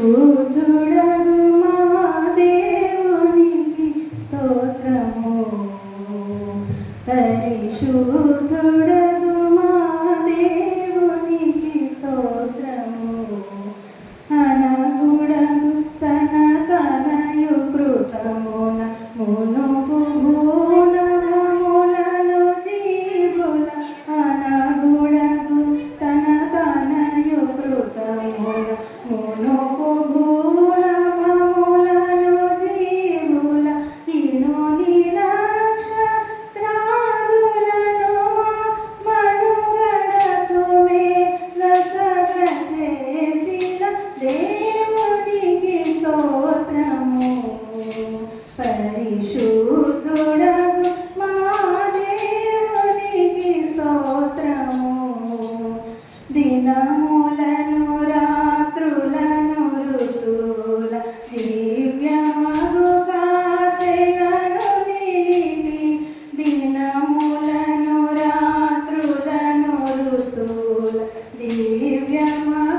పరిశుద్ధుడగు మా దేవునికి స్తోత్రము. పరిశుద్ధుడగు మా దేవునికి స్తోత్రము. అనగుడగు తన తనయు కృతమున మునుపు భూనములను జీవుల అనగుడగు తన తనయు కృతమున మునుపు భూనములను జీవుల ఇనుని నక్షత్రాదులను మనుగడకు మేలసగ చేసిన దేవునికి స్తోత్రము. పరిశుద్ధుడగు మా దేవునికి స్తోత్రము. దినములను రాత్రులను ఋతువుల దివ్యమగు కాంతిగను నిలిపి దినములను రాత్రులను ఋతువుల దివ్యమగు